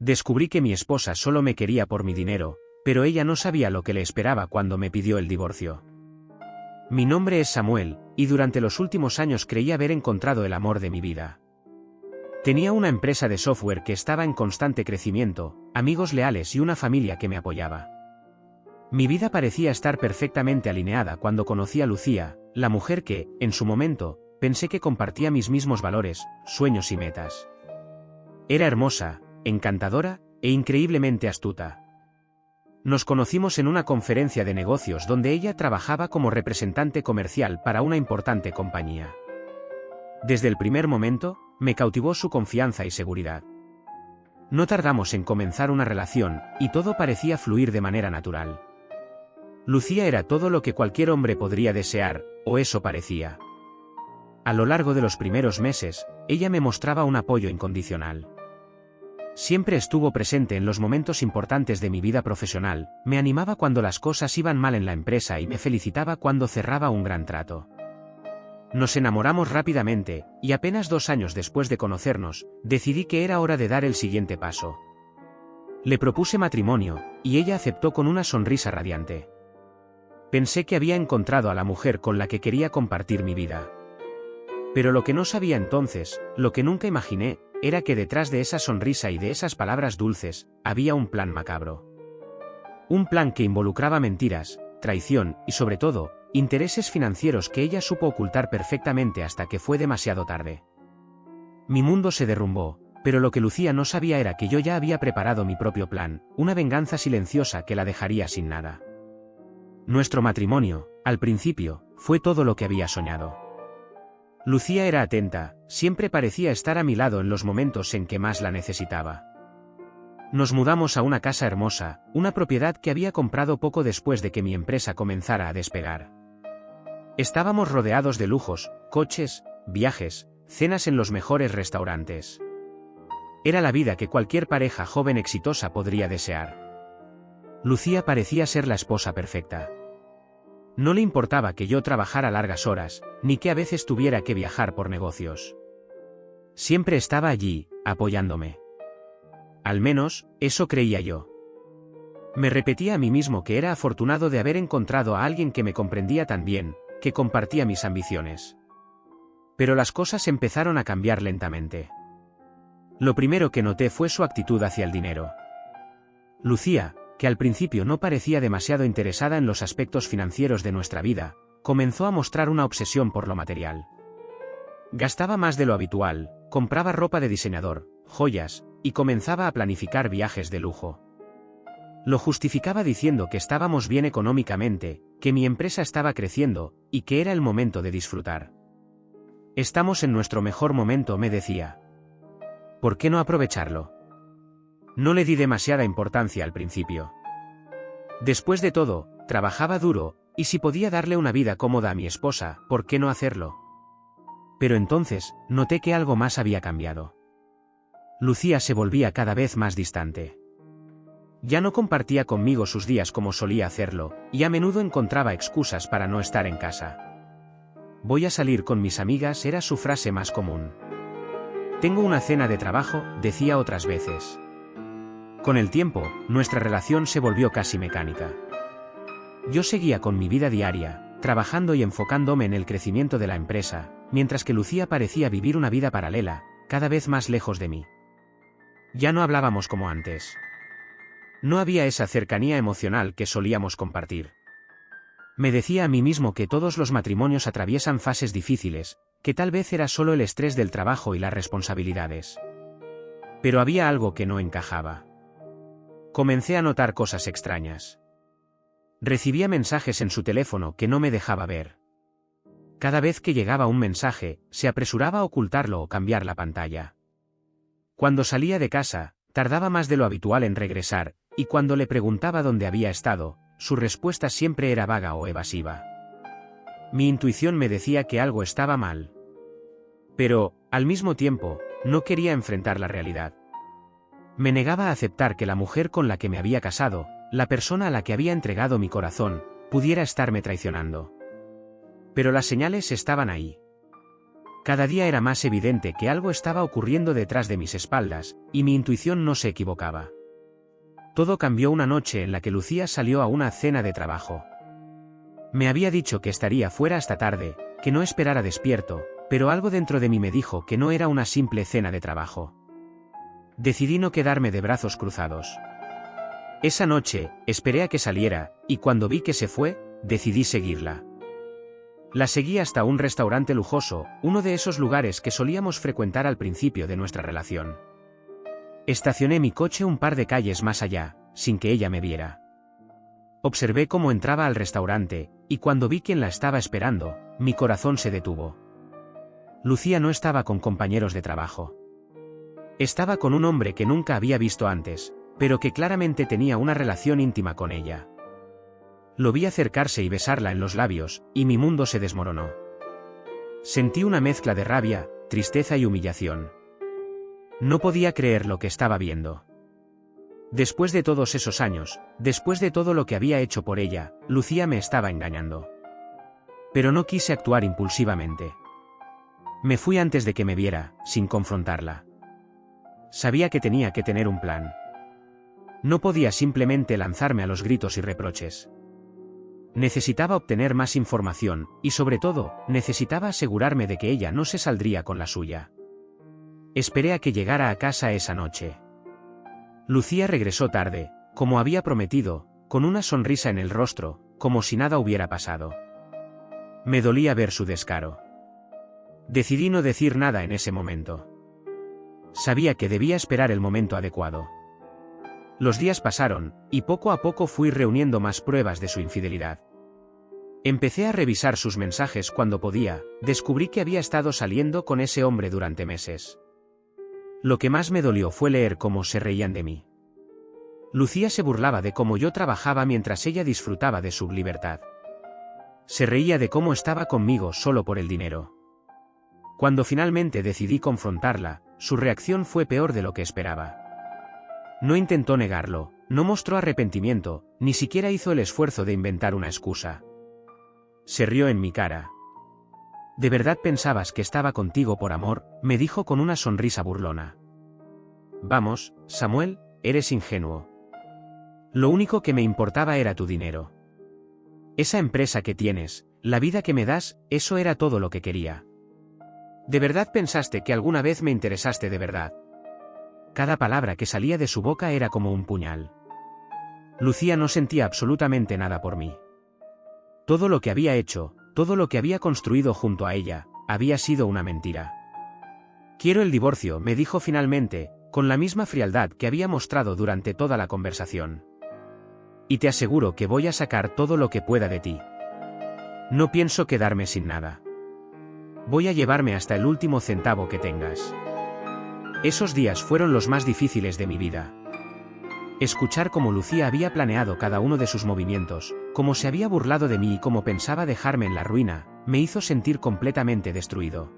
Descubrí que mi esposa solo me quería por mi dinero, pero ella no sabía lo que le esperaba cuando me pidió el divorcio. Mi nombre es Samuel, y durante los últimos años creí haber encontrado el amor de mi vida. Tenía una empresa de software que estaba en constante crecimiento, amigos leales y una familia que me apoyaba. Mi vida parecía estar perfectamente alineada cuando conocí a Lucía, la mujer que, en su momento, pensé que compartía mis mismos valores, sueños y metas. Era hermosa, encantadora, e increíblemente astuta. Nos conocimos en una conferencia de negocios donde ella trabajaba como representante comercial para una importante compañía. Desde el primer momento, me cautivó su confianza y seguridad. No tardamos en comenzar una relación, y todo parecía fluir de manera natural. Lucía era todo lo que cualquier hombre podría desear, o eso parecía. A lo largo de los primeros meses, ella me mostraba un apoyo incondicional. Siempre estuvo presente en los momentos importantes de mi vida profesional, me animaba cuando las cosas iban mal en la empresa y me felicitaba cuando cerraba un gran trato. Nos enamoramos rápidamente, y apenas 2 años después de conocernos, decidí que era hora de dar el siguiente paso. Le propuse matrimonio, y ella aceptó con una sonrisa radiante. Pensé que había encontrado a la mujer con la que quería compartir mi vida. Pero lo que no sabía entonces, lo que nunca imaginé, era que detrás de esa sonrisa y de esas palabras dulces, había un plan macabro. Un plan que involucraba mentiras, traición y sobre todo, intereses financieros que ella supo ocultar perfectamente hasta que fue demasiado tarde. Mi mundo se derrumbó, pero lo que Lucía no sabía era que yo ya había preparado mi propio plan, una venganza silenciosa que la dejaría sin nada. Nuestro matrimonio, al principio, fue todo lo que había soñado. Lucía era atenta, siempre parecía estar a mi lado en los momentos en que más la necesitaba. Nos mudamos a una casa hermosa, una propiedad que había comprado poco después de que mi empresa comenzara a despegar. Estábamos rodeados de lujos, coches, viajes, cenas en los mejores restaurantes. Era la vida que cualquier pareja joven exitosa podría desear. Lucía parecía ser la esposa perfecta. No le importaba que yo trabajara largas horas, ni que a veces tuviera que viajar por negocios. Siempre estaba allí, apoyándome. Al menos, eso creía yo. Me repetía a mí mismo que era afortunado de haber encontrado a alguien que me comprendía tan bien, que compartía mis ambiciones. Pero las cosas empezaron a cambiar lentamente. Lo primero que noté fue su actitud hacia el dinero. Lucía, que al principio no parecía demasiado interesada en los aspectos financieros de nuestra vida, comenzó a mostrar una obsesión por lo material. Gastaba más de lo habitual, compraba ropa de diseñador, joyas, y comenzaba a planificar viajes de lujo. Lo justificaba diciendo que estábamos bien económicamente, que mi empresa estaba creciendo, y que era el momento de disfrutar. Estamos en nuestro mejor momento, me decía. ¿Por qué no aprovecharlo? No le di demasiada importancia al principio. Después de todo, trabajaba duro, y si podía darle una vida cómoda a mi esposa, ¿por qué no hacerlo? Pero entonces, noté que algo más había cambiado. Lucía se volvía cada vez más distante. Ya no compartía conmigo sus días como solía hacerlo, y a menudo encontraba excusas para no estar en casa. Voy a salir con mis amigas era su frase más común. Tengo una cena de trabajo, decía otras veces. Con el tiempo, nuestra relación se volvió casi mecánica. Yo seguía con mi vida diaria, trabajando y enfocándome en el crecimiento de la empresa, mientras que Lucía parecía vivir una vida paralela, cada vez más lejos de mí. Ya no hablábamos como antes. No había esa cercanía emocional que solíamos compartir. Me decía a mí mismo que todos los matrimonios atraviesan fases difíciles, que tal vez era solo el estrés del trabajo y las responsabilidades. Pero había algo que no encajaba. Comencé a notar cosas extrañas. Recibía mensajes en su teléfono que no me dejaba ver. Cada vez que llegaba un mensaje, se apresuraba a ocultarlo o cambiar la pantalla. Cuando salía de casa, tardaba más de lo habitual en regresar, y cuando le preguntaba dónde había estado, su respuesta siempre era vaga o evasiva. Mi intuición me decía que algo estaba mal. Pero, al mismo tiempo, no quería enfrentar la realidad. Me negaba a aceptar que la mujer con la que me había casado, la persona a la que había entregado mi corazón, pudiera estarme traicionando. Pero las señales estaban ahí. Cada día era más evidente que algo estaba ocurriendo detrás de mis espaldas, y mi intuición no se equivocaba. Todo cambió una noche en la que Lucía salió a una cena de trabajo. Me había dicho que estaría fuera hasta tarde, que no esperara despierto, pero algo dentro de mí me dijo que no era una simple cena de trabajo. Decidí no quedarme de brazos cruzados. Esa noche, esperé a que saliera, y cuando vi que se fue, decidí seguirla. La seguí hasta un restaurante lujoso, uno de esos lugares que solíamos frecuentar al principio de nuestra relación. Estacioné mi coche un par de calles más allá, sin que ella me viera. Observé cómo entraba al restaurante, y cuando vi quién la estaba esperando, mi corazón se detuvo. Lucía no estaba con compañeros de trabajo. Estaba con un hombre que nunca había visto antes, pero que claramente tenía una relación íntima con ella. Lo vi acercarse y besarla en los labios, y mi mundo se desmoronó. Sentí una mezcla de rabia, tristeza y humillación. No podía creer lo que estaba viendo. Después de todos esos años, después de todo lo que había hecho por ella, Lucía me estaba engañando. Pero no quise actuar impulsivamente. Me fui antes de que me viera, sin confrontarla. Sabía que tenía que tener un plan. No podía simplemente lanzarme a los gritos y reproches. Necesitaba obtener más información, y sobre todo, necesitaba asegurarme de que ella no se saldría con la suya. Esperé a que llegara a casa esa noche. Lucía regresó tarde, como había prometido, con una sonrisa en el rostro, como si nada hubiera pasado. Me dolía ver su descaro. Decidí no decir nada en ese momento. Sabía que debía esperar el momento adecuado. Los días pasaron, y poco a poco fui reuniendo más pruebas de su infidelidad. Empecé a revisar sus mensajes cuando podía, descubrí que había estado saliendo con ese hombre durante meses. Lo que más me dolió fue leer cómo se reían de mí. Lucía se burlaba de cómo yo trabajaba mientras ella disfrutaba de su libertad. Se reía de cómo estaba conmigo solo por el dinero. Cuando finalmente decidí confrontarla, su reacción fue peor de lo que esperaba. No intentó negarlo, no mostró arrepentimiento, ni siquiera hizo el esfuerzo de inventar una excusa. Se rió en mi cara. ¿De verdad pensabas que estaba contigo por amor?, me dijo con una sonrisa burlona. Vamos, Samuel, eres ingenuo. Lo único que me importaba era tu dinero. Esa empresa que tienes, la vida que me das, eso era todo lo que quería. ¿De verdad pensaste que alguna vez me interesaste de verdad? Cada palabra que salía de su boca era como un puñal. Lucía no sentía absolutamente nada por mí. Todo lo que había hecho, todo lo que había construido junto a ella, había sido una mentira. Quiero el divorcio, me dijo finalmente, con la misma frialdad que había mostrado durante toda la conversación. Y te aseguro que voy a sacar todo lo que pueda de ti. No pienso quedarme sin nada. Voy a llevarme hasta el último centavo que tengas. Esos días fueron los más difíciles de mi vida. Escuchar cómo Lucía había planeado cada uno de sus movimientos, cómo se había burlado de mí y cómo pensaba dejarme en la ruina, me hizo sentir completamente destruido.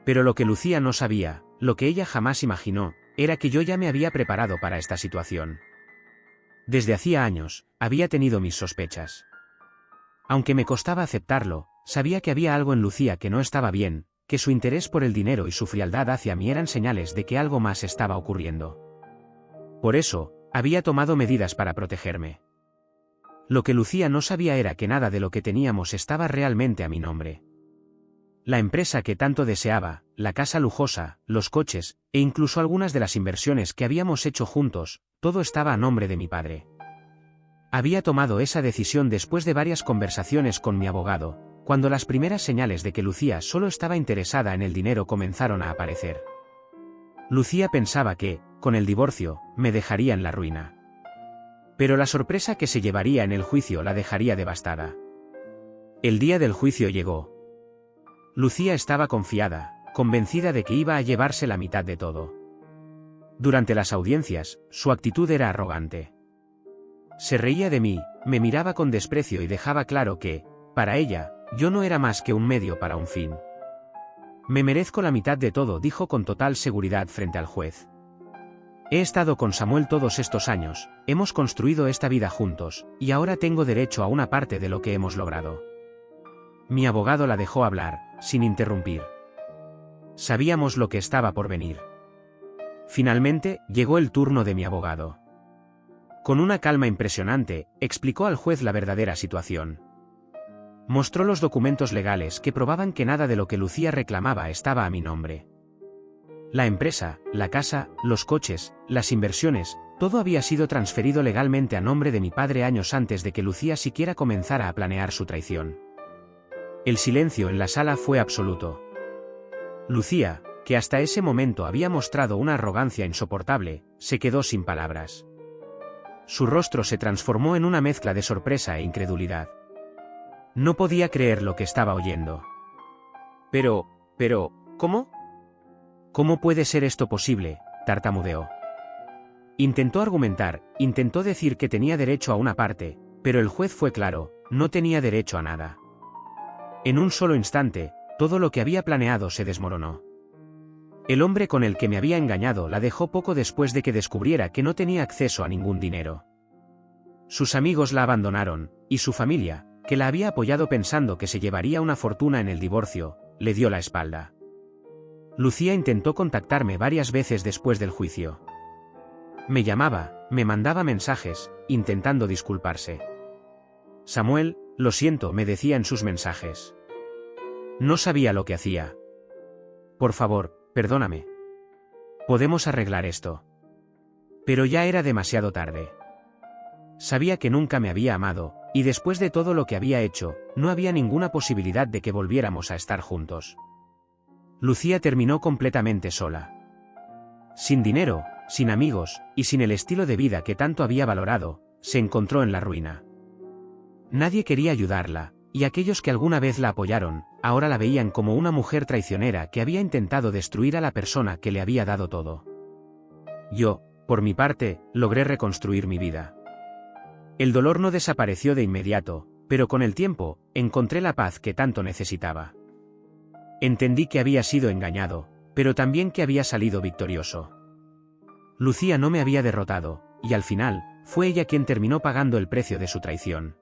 Pero lo que Lucía no sabía, lo que ella jamás imaginó, era que yo ya me había preparado para esta situación. Desde hacía años, había tenido mis sospechas. Aunque me costaba aceptarlo, sabía que había algo en Lucía que no estaba bien, que su interés por el dinero y su frialdad hacia mí eran señales de que algo más estaba ocurriendo. Por eso, había tomado medidas para protegerme. Lo que Lucía no sabía era que nada de lo que teníamos estaba realmente a mi nombre. La empresa que tanto deseaba, la casa lujosa, los coches, e incluso algunas de las inversiones que habíamos hecho juntos, todo estaba a nombre de mi padre. Había tomado esa decisión después de varias conversaciones con mi abogado, cuando las primeras señales de que Lucía solo estaba interesada en el dinero comenzaron a aparecer. Lucía pensaba que, con el divorcio, me dejaría en la ruina. Pero la sorpresa que se llevaría en el juicio la dejaría devastada. El día del juicio llegó. Lucía estaba confiada, convencida de que iba a llevarse la mitad de todo. Durante las audiencias, su actitud era arrogante. Se reía de mí, me miraba con desprecio y dejaba claro que, para ella, yo no era más que un medio para un fin. Me merezco la mitad de todo, dijo con total seguridad frente al juez. He estado con Samuel todos estos años, hemos construido esta vida juntos, y ahora tengo derecho a una parte de lo que hemos logrado. Mi abogado la dejó hablar, sin interrumpir. Sabíamos lo que estaba por venir. Finalmente, llegó el turno de mi abogado. Con una calma impresionante, explicó al juez la verdadera situación. Mostró los documentos legales que probaban que nada de lo que Lucía reclamaba estaba a mi nombre. La empresa, la casa, los coches, las inversiones, todo había sido transferido legalmente a nombre de mi padre años antes de que Lucía siquiera comenzara a planear su traición. El silencio en la sala fue absoluto. Lucía, que hasta ese momento había mostrado una arrogancia insoportable, se quedó sin palabras. Su rostro se transformó en una mezcla de sorpresa e incredulidad. No podía creer lo que estaba oyendo. Pero, ¿cómo? ¿Cómo puede ser esto posible?, tartamudeó. Intentó argumentar, intentó decir que tenía derecho a una parte, pero el juez fue claro, no tenía derecho a nada. En un solo instante, todo lo que había planeado se desmoronó. El hombre con el que me había engañado la dejó poco después de que descubriera que no tenía acceso a ningún dinero. Sus amigos la abandonaron, y su familia, que la había apoyado pensando que se llevaría una fortuna en el divorcio, le dio la espalda. Lucía intentó contactarme varias veces después del juicio. Me llamaba, me mandaba mensajes, intentando disculparse. Samuel, lo siento, me decía en sus mensajes. No sabía lo que hacía. Por favor, perdóname. Podemos arreglar esto. Pero ya era demasiado tarde. Sabía que nunca me había amado, y después de todo lo que había hecho, no había ninguna posibilidad de que volviéramos a estar juntos. Lucía terminó completamente sola. Sin dinero, sin amigos, y sin el estilo de vida que tanto había valorado, se encontró en la ruina. Nadie quería ayudarla, y aquellos que alguna vez la apoyaron, ahora la veían como una mujer traicionera que había intentado destruir a la persona que le había dado todo. Yo, por mi parte, logré reconstruir mi vida. El dolor no desapareció de inmediato, pero con el tiempo, encontré la paz que tanto necesitaba. Entendí que había sido engañado, pero también que había salido victorioso. Lucía no me había derrotado, y al final, fue ella quien terminó pagando el precio de su traición.